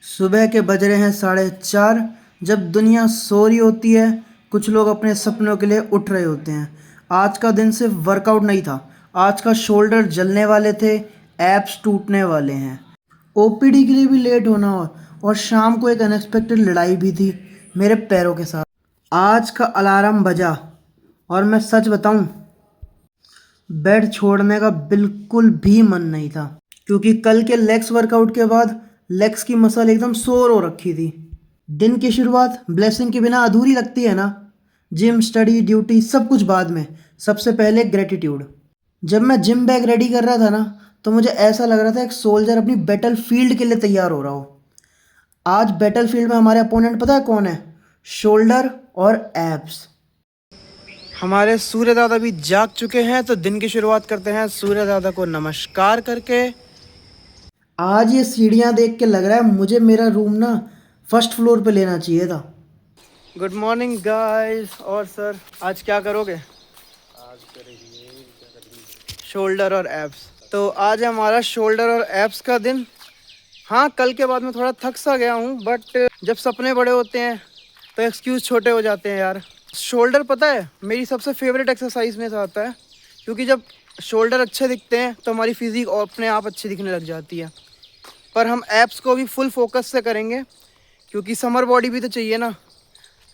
सुबह के बज रहे हैं 4:30। जब दुनिया सो रही होती है, कुछ लोग अपने सपनों के लिए उठ रहे होते हैं। आज का दिन सिर्फ वर्कआउट नहीं था, आज का शोल्डर जलने वाले थे, एब्स टूटने वाले हैं, ओपीडी के लिए भी लेट होना और शाम को एक अनएक्सपेक्टेड लड़ाई भी थी मेरे पैरों के साथ। आज का अलार्म बजा और मैं सच बताऊं, बेड छोड़ने का बिल्कुल भी मन नहीं था, क्योंकि कल के लेग्स वर्कआउट के बाद लेग्स की मसल एकदम सोर हो रखी थी। दिन की शुरुआत ब्लेसिंग के बिना अधूरी लगती है ना। जिम, स्टडी, ड्यूटी सब कुछ बाद में, सबसे पहले ग्रेटिट्यूड। जब मैं जिम बैग रेडी कर रहा था ना, तो मुझे ऐसा लग रहा था एक सोल्जर अपनी बैटल फील्ड के लिए तैयार हो रहा हो। आज बैटल फील्ड में हमारे अपोनेंट पता है कौन है? शोल्डर और एब्स। हमारे सूर्य दादा भी जाग चुके हैं, तो दिन की शुरुआत करते हैं सूर्य दादा को नमस्कार करके। आज ये सीढ़ियाँ देख के लग रहा है मुझे मेरा रूम ना फर्स्ट फ्लोर पे लेना चाहिए था। Good morning guys. और सर, आज क्या करोगे? शोल्डर और एब्स। तो आज है हमारा शोल्डर और एब्स का दिन। हाँ, कल के बाद मैं थोड़ा थक सा गया हूँ, बट जब सपने बड़े होते हैं तो एक्सक्यूज़ छोटे हो जाते हैं यार। शोल्डर पता है मेरी सबसे फेवरेट एक्सरसाइज में से आता है, क्योंकि जब शोल्डर अच्छे दिखते हैं तो हमारी फिजिक अपने आप अच्छी दिखने लग जाती है। पर हम एब्स को भी फुल फोकस से करेंगे, क्योंकि समर बॉडी भी तो चाहिए ना।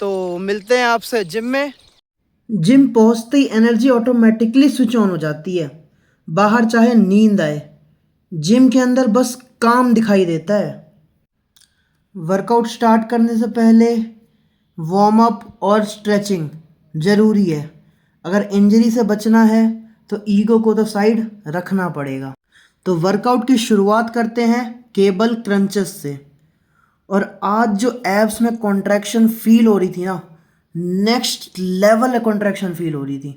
तो मिलते हैं आपसे जिम में। जिम पहुंचते ही एनर्जी ऑटोमेटिकली स्विच ऑन हो जाती है। बाहर चाहे नींद आए, जिम के अंदर बस काम दिखाई देता है। वर्कआउट स्टार्ट करने से पहले वार्म अप और स्ट्रेचिंग ज़रूरी है। अगर इंजरी से बचना है तो ईगो को तो साइड रखना पड़ेगा। तो वर्कआउट की शुरुआत करते हैं केबल क्रंचेस से। और आज जो एब्स में कॉन्ट्रैक्शन फील हो रही थी ना, नेक्स्ट लेवल कॉन्ट्रैक्शन फील हो रही थी।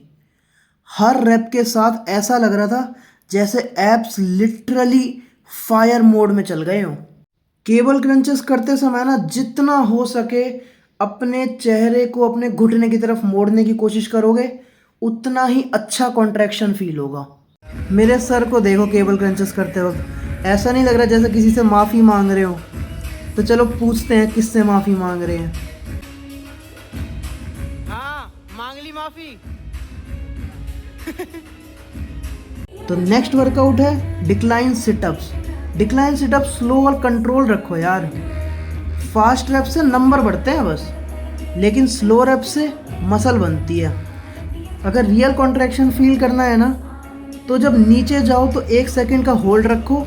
हर रैप के साथ ऐसा लग रहा था जैसे एब्स लिटरली फायर मोड में चल गए हों। केबल क्रंचेस करते समय ना जितना हो सके अपने चेहरे को अपने घुटने की तरफ मोड़ने की कोशिश करोगे, उतना ही अच्छा कॉन्ट्रैक्शन फील होगा। मेरे सर को देखो केबल क्रंचेस करते वक्त, ऐसा नहीं लग रहा जैसे किसी से माफ़ी मांग रहे हो। तो चलो पूछते हैं किससे माफ़ी मांग रहे हैं। हाँ, मांग ली माफ़ी। तो नेक्स्ट वर्कआउट है decline sit-ups. Decline sit-ups slow और कंट्रोल रखो यार। फास्ट रैप से नंबर बढ़ते हैं बस, लेकिन स्लो रैप से मसल बनती है। अगर रियल कॉन्ट्रैक्शन फील करना है ना, तो जब नीचे जाओ तो 1 सेकंड का होल्ड रखो,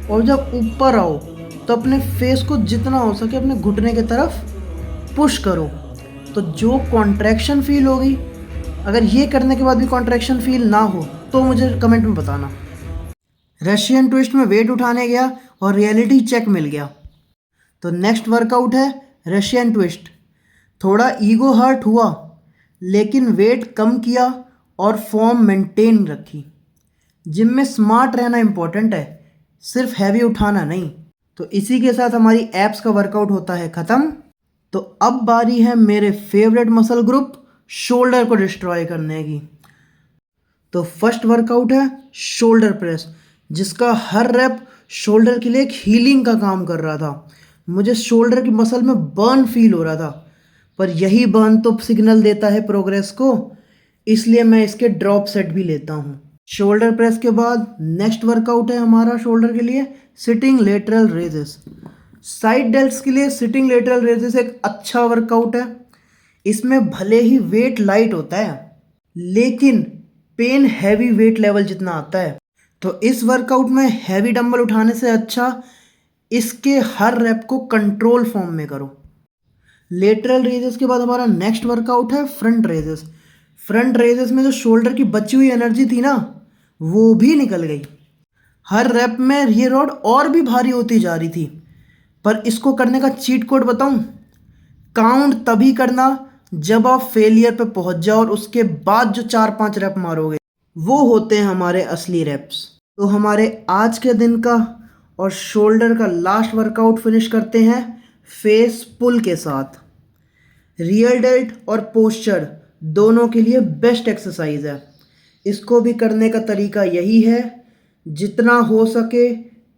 और जब ऊपर आओ तो अपने फेस को जितना हो सके अपने घुटने की तरफ पुश करो। तो जो कॉन्ट्रैक्शन फील होगी, अगर ये करने के बाद भी कॉन्ट्रैक्शन फील ना हो तो मुझे कमेंट में बताना। रशियन ट्विस्ट में वेट उठाने गया और रियलिटी चेक मिल गया। तो नेक्स्ट वर्कआउट है रशियन ट्विस्ट। थोड़ा ईगो हर्ट हुआ, लेकिन वेट कम किया और फॉर्म मेंटेन रखी। जिम में स्मार्ट रहना इंपॉर्टेंट है, सिर्फ हैवी उठाना नहीं। तो इसी के साथ हमारी एब्स का वर्कआउट होता है ख़त्म। तो अब बारी है मेरे फेवरेट मसल ग्रुप शोल्डर को डिस्ट्रॉय करने की। तो फर्स्ट वर्कआउट है शोल्डर प्रेस, जिसका हर रैप शोल्डर के लिए एक हीलिंग का काम कर रहा था। मुझे शोल्डर की मसल में बर्न फील हो रहा था, पर यही बर्न तो सिग्नल देता है प्रोग्रेस को, इसलिए मैं इसके ड्रॉप सेट भी लेता हूँ। शोल्डर प्रेस के बाद नेक्स्ट वर्कआउट है हमारा शोल्डर के लिए sitting lateral raises. Side delts के लिए सिटिंग लेटरल रेजेस एक अच्छा वर्कआउट है। इसमें भले ही वेट लाइट होता है, लेकिन पेन हैवी वेट लेवल जितना आता है। तो इस वर्कआउट में हैवी डंबल उठाने से अच्छा इसके हर रैप को कंट्रोल फॉर्म में करो। लेटरल रेजेस के बाद हमारा नेक्स्ट वर्कआउट है फ्रंट रेजेस। फ्रंट रेजेस में जो शोल्डर की बची हुई एनर्जी थी ना, वो भी निकल गई। हर रैप में ये रॉड और भी भारी होती जा रही थी। पर इसको करने का चीट कोड बताऊं? काउंट तभी करना जब आप फेलियर पे पहुंच जाओ, और उसके बाद जो 4-5 रैप मारोगे वो होते हैं हमारे असली रैप्स। तो हमारे आज के दिन का और शोल्डर का लास्ट वर्कआउट फिनिश करते हैं फेस पुल के साथ। रियल डेल्ट और पोस्चर दोनों के लिए बेस्ट एक्सरसाइज है। इसको भी करने का तरीका यही है, जितना हो सके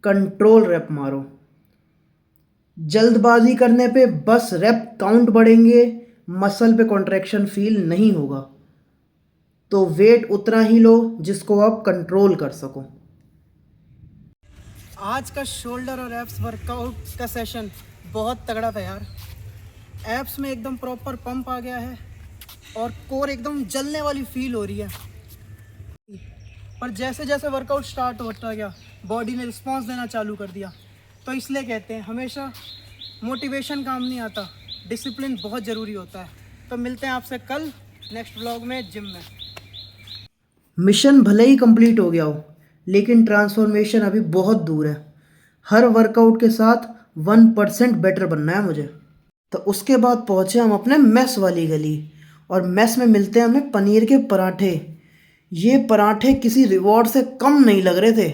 कंट्रोल रैप मारो। जल्दबाजी करने पे बस रेप काउंट बढ़ेंगे, मसल पे कॉन्ट्रैक्शन फील नहीं होगा। तो वेट उतना ही लो जिसको आप कंट्रोल कर सको। आज का शोल्डर और एब्स वर्कआउट का सेशन बहुत तगड़ा था यार। एब्स में एकदम प्रॉपर पंप आ गया है और कोर एकदम जलने वाली फील हो रही है। पर जैसे जैसे वर्कआउट स्टार्ट होता गया बॉडी ने रिस्पॉन्स देना चालू कर दिया। तो इसलिए कहते हैं हमेशा मोटिवेशन काम नहीं आता, डिसिप्लिन बहुत ज़रूरी होता है। तो मिलते हैं आपसे कल नेक्स्ट व्लॉग में जिम में। मिशन भले ही कंप्लीट हो गया हो लेकिन ट्रांसफॉर्मेशन अभी बहुत दूर है। हर वर्कआउट के साथ 1% बेटर बनना है मुझे। तो उसके बाद पहुँचे हम अपने मेस वाली गली और मेस में मिलते हैं हमें पनीर के पराठे। ये पराठे किसी रिवॉर्ड से कम नहीं लग रहे थे।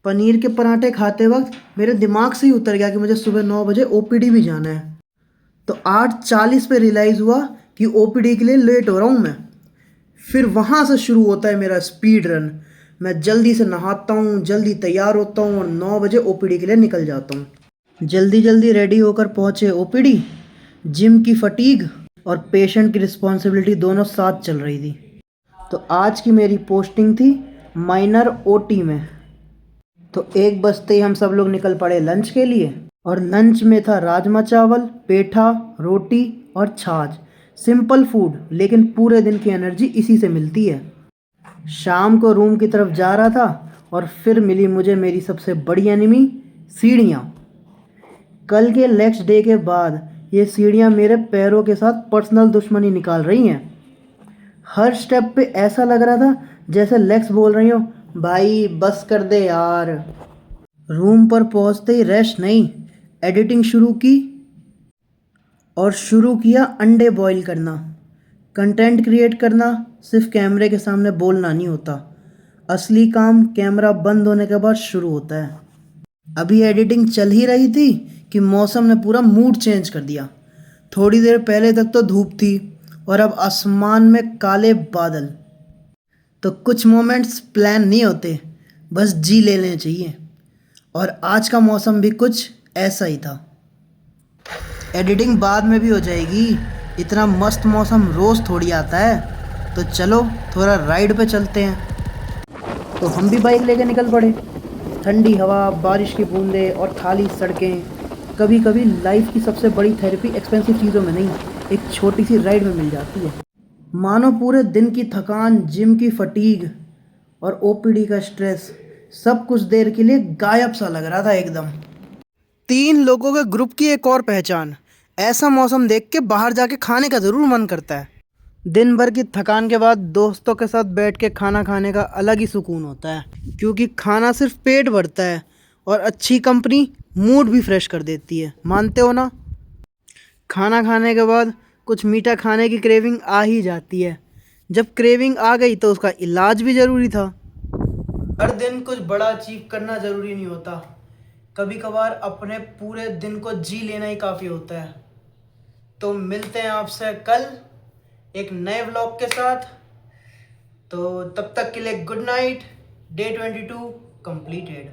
पनीर के पराठे खाते वक्त मेरे दिमाग से ही उतर गया कि मुझे सुबह 9 बजे ओपीडी भी जाना है। तो 8:40 पे रियलाइज़ हुआ कि ओपीडी के लिए लेट हो रहा हूँ मैं। फिर वहाँ से शुरू होता है मेरा स्पीड रन। मैं जल्दी से नहाता हूँ, जल्दी तैयार होता हूँ और 9 बजे ओपीडी के लिए निकल जाता हूँ। जल्दी जल्दी रेडी होकर पहुँचे ओपीडी। जिम की फटीग और पेशेंट की रिस्पॉन्सिबिलिटी दोनों साथ चल रही थी। तो आज की मेरी पोस्टिंग थी माइनर ओटी में। तो 1 बजते ही हम सब लोग निकल पड़े लंच के लिए और लंच में था राजमा चावल, पेठा, रोटी और छाछ। सिंपल फूड लेकिन पूरे दिन की एनर्जी इसी से मिलती है। शाम को रूम की तरफ जा रहा था और फिर मिली मुझे मेरी सबसे बड़ी एनिमी सीढ़ियाँ। कल के नेक्स्ट डे के बाद ये सीढ़ियाँ मेरे पैरों के साथ पर्सनल दुश्मनी निकाल रही हैं। हर स्टेप पे ऐसा लग रहा था जैसे लेग्स बोल रही हो भाई बस कर दे यार। रूम पर पहुंचते ही रेस्ट नहीं, एडिटिंग शुरू की और शुरू किया अंडे बॉईल करना। कंटेंट क्रिएट करना सिर्फ कैमरे के सामने बोलना नहीं होता, असली काम कैमरा बंद होने के बाद शुरू होता है। अभी एडिटिंग चल ही रही थी कि मौसम ने पूरा मूड चेंज कर दिया। थोड़ी देर पहले तक तो धूप थी और अब आसमान में काले बादल। तो कुछ मोमेंट्स प्लान नहीं होते, बस जी लेने चाहिए। और आज का मौसम भी कुछ ऐसा ही था। एडिटिंग बाद में भी हो जाएगी, इतना मस्त मौसम रोज़ थोड़ी आता है। तो चलो थोड़ा राइड पे चलते हैं। तो हम भी बाइक लेके निकल पड़े। ठंडी हवा, बारिश की बूंदें और खाली सड़कें। कभी कभी लाइफ की सबसे बड़ी थेरेपी एक्सपेंसिव चीज़ों में नहीं, एक छोटी सी राइड में मिल जाती है। मानो पूरे दिन की थकान, जिम की फटीग और ओपीडी का स्ट्रेस सब कुछ देर के लिए गायब सा लग रहा था एकदम। 3 लोगों के ग्रुप की एक और पहचान, ऐसा मौसम देख के बाहर जाके खाने का ज़रूर मन करता है। दिन भर की थकान के बाद दोस्तों के साथ बैठ के खाना खाने का अलग ही सुकून होता है, क्योंकि खाना सिर्फ पेट भरता है और अच्छी कंपनी मूड भी फ्रेश कर देती है। मानते हो ना? खाना खाने के बाद कुछ मीठा खाने की क्रेविंग आ ही जाती है। जब क्रेविंग आ गई तो उसका इलाज भी ज़रूरी था। हर दिन कुछ बड़ा अचीव करना ज़रूरी नहीं होता, कभी कभार अपने पूरे दिन को जी लेना ही काफ़ी होता है। तो मिलते हैं आपसे कल एक नए व्लॉग के साथ। तो तब तक के लिए गुड नाइट। Day 22 completed.